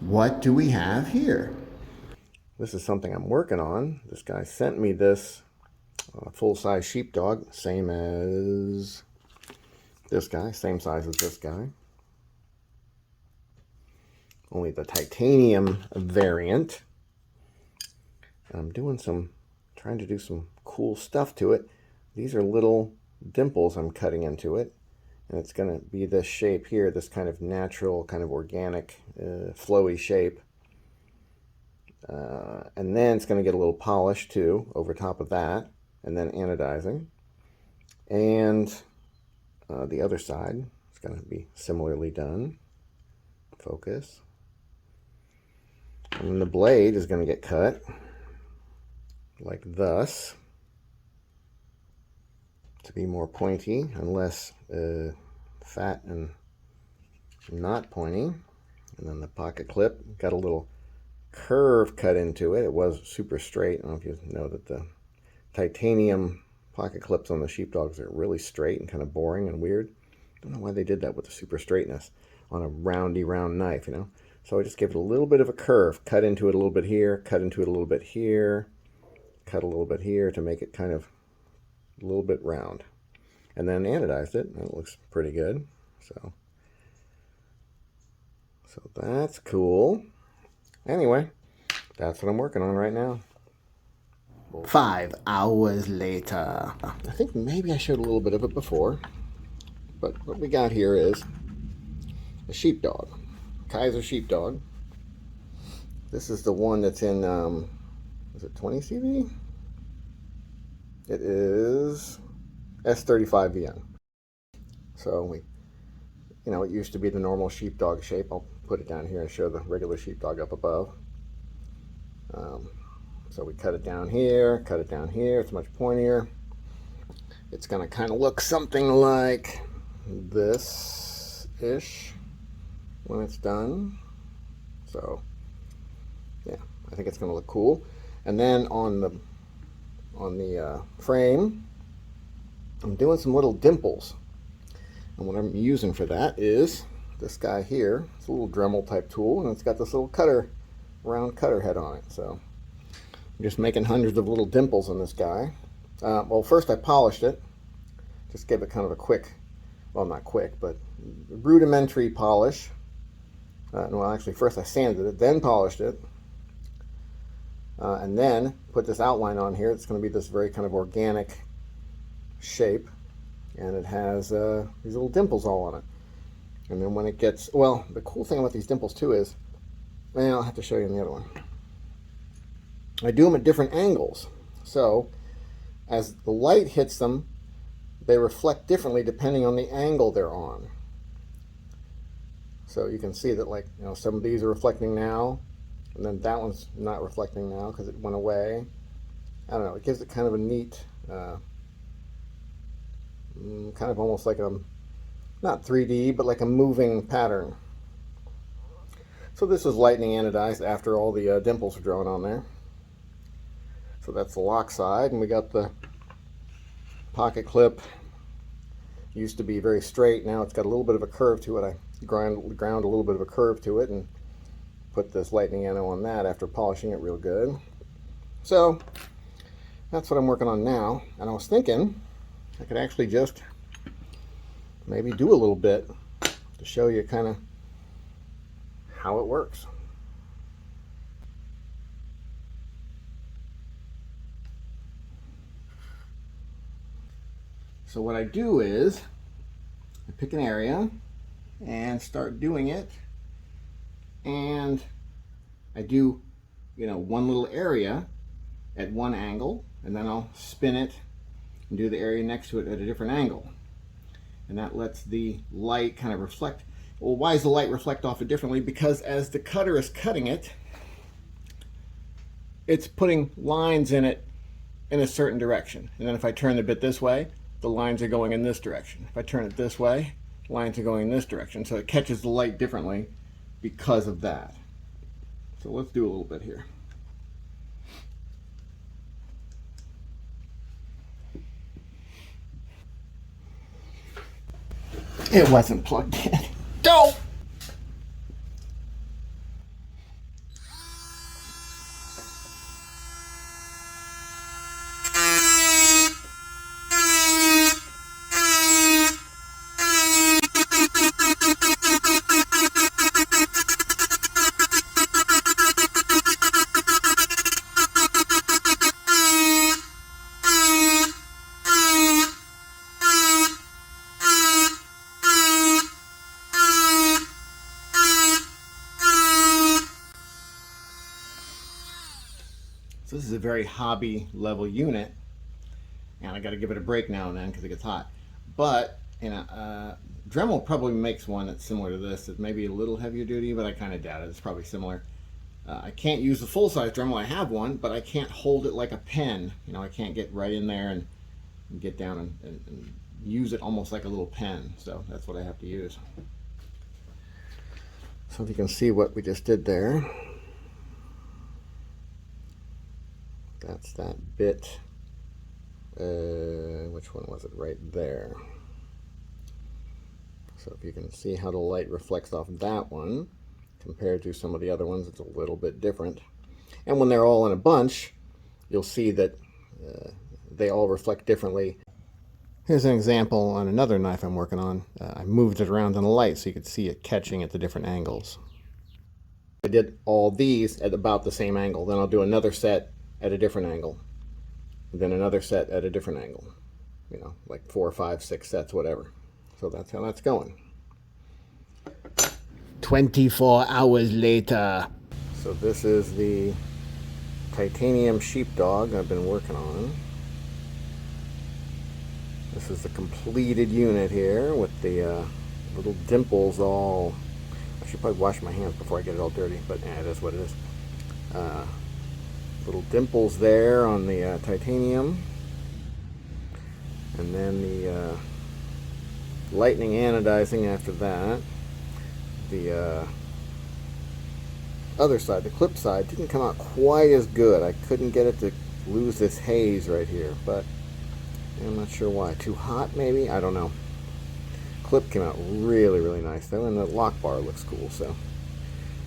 what do we have here? This is something I'm working on. This guy sent me this full-size sheepdog, same as this guy, same size as this guy. Only the titanium variant. I'm trying to do some cool stuff to it. These are little dimples I'm cutting into it. And it's going to be this shape here, this kind of natural, kind of organic, flowy shape. And then it's going to get a little polish too over top of that, and then anodizing. And the other side is going to be similarly done. Focus. And the blade is going to get cut like thus to be more pointy and less fat and not pointy. And then the pocket clip got a little curve cut into it. It was super straight. I don't know if you know that the titanium pocket clips on the sheepdogs are really straight and kind of boring and weird. I don't know why they did that with the super straightness on a round knife, you know. So I just gave it a little bit of a curve, cut into it a little bit here, cut into it a little bit here, cut a little bit here to make it kind of a little bit round. And then anodized it, and it looks pretty good. So that's cool. Anyway, that's what I'm working on right now. 5 hours later. I think maybe I showed a little bit of it before, but what we got here is a sheepdog, Kezer sheepdog. This is the one that's in, is it 20 CV? It is S35VN. So it used to be the normal sheepdog shape. I'll put it down here and show the regular sheepdog up above. So we cut it down here, cut it down here. It's much pointier. It's going to kind of look something like this-ish when it's done. So, yeah, I think it's going to look cool. And then on the frame, I'm doing some little dimples. And what I'm using for that is this guy here. It's a little Dremel type tool, and it's got this little round cutter head on it. So I'm just making hundreds of little dimples on this guy. Well, first I polished it. Just gave it kind of a quick, well, not quick, but rudimentary polish. Well, actually, first I sanded it, then polished it. And then put this outline on here. It's going to be this very kind of organic shape. And it has these little dimples all on it. And then when it gets, well, the cool thing about these dimples too is, well, I'll have to show you in the other one. I do them at different angles. So as the light hits them, they reflect differently depending on the angle they're on. So you can see that, like, some of these are reflecting now, and then that one's not reflecting now because it went away. I don't know, it gives it kind of a neat, kind of almost like not 3D, but like a moving pattern. So this is lightning anodized after all the dimples are drawn on there. So that's the lock side, and we got the pocket clip. Used to be very straight, now it's got a little bit of a curve to it. I ground a little bit of a curve to it and put this lightning ano on that after polishing it real good. So that's what I'm working on now, and I was thinking I could actually just maybe do a little bit to show you kind of how it works. So what I do is I pick an area and start doing it, and I do one little area at one angle, and then I'll spin it and do the area next to it at a different angle, and that lets the light kind of reflect. Well, why does the light reflect off it differently? Because as the cutter is cutting it, it's putting lines in it in a certain direction, and then if I turn the bit this way, the lines are going in this direction. If I turn it this way, lines are going in this direction, so it catches the light differently because of that. So let's do a little bit here. It wasn't plugged in. Don't! So this is a very hobby level unit, and I got to give it a break now and then because it gets hot. But Dremel probably makes one that's similar to this. It may be a little heavier duty, but I kind of doubt it. It's probably similar. I can't use the full-size Dremel. I have one, but I can't hold it like a pen. I can't get right in there and get down and use it almost like a little pen. So that's what I have to use. So if you can see what we just did there, that's that bit. Which one was it? Right there. So if you can see how the light reflects off that one compared to some of the other ones, it's a little bit different. And when they're all in a bunch, you'll see that they all reflect differently. Here's an example on another knife I'm working on. I moved it around in the light so you could see it catching at the different angles. I did all these at about the same angle. Then I'll do another set at a different angle. Then another set at a different angle. Like 4, 5, 6 sets, whatever. So that's how that's going. 24 hours later. So this is the titanium Sheepdog I've been working on. This is the completed unit here with the little dimples all... I should probably wash my hands before I get it all dirty, but it is what it is. Little dimples there on the titanium. And then the lightning anodizing after that. The other side, the clip side, didn't come out quite as good. I couldn't get it to lose this haze right here, but I'm not sure why. Too hot, maybe? I don't know. Clip came out really, really nice, though, and the lock bar looks cool, so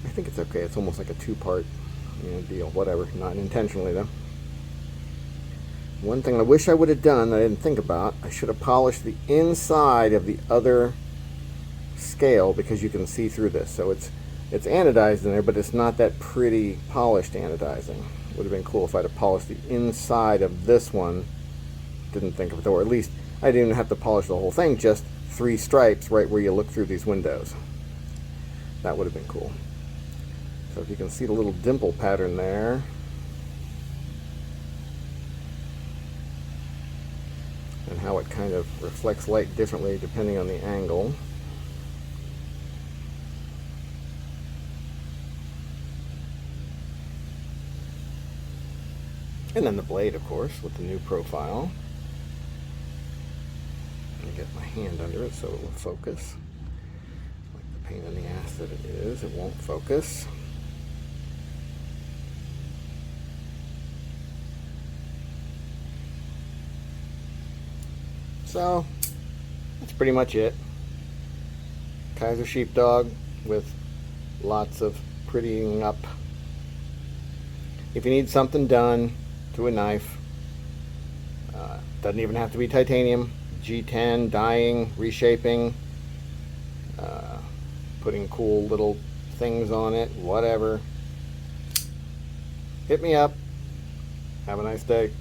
I think it's okay. It's almost like a two-part deal. Whatever. Not intentionally, though. One thing I wish I would have done that I didn't think about, I should have polished the inside of the other scale because you can see through this. So it's anodized in there, but it's not that pretty polished anodizing. It would have been cool if I'd have polished the inside of this one. Didn't think of it, or at least I didn't even have to polish the whole thing, just 3 stripes right where you look through these windows. That would have been cool. So if you can see the little dimple pattern there. And how it kind of reflects light differently depending on the angle. And then the blade, of course, with the new profile. Let me get my hand under it so it will focus. Like the pain in the ass that it is, it won't focus. So, that's pretty much it. Kezer Sheepdog with lots of prettying up. If you need something done to a knife, doesn't even have to be titanium, G10, dyeing, reshaping, putting cool little things on it, whatever. Hit me up. Have a nice day.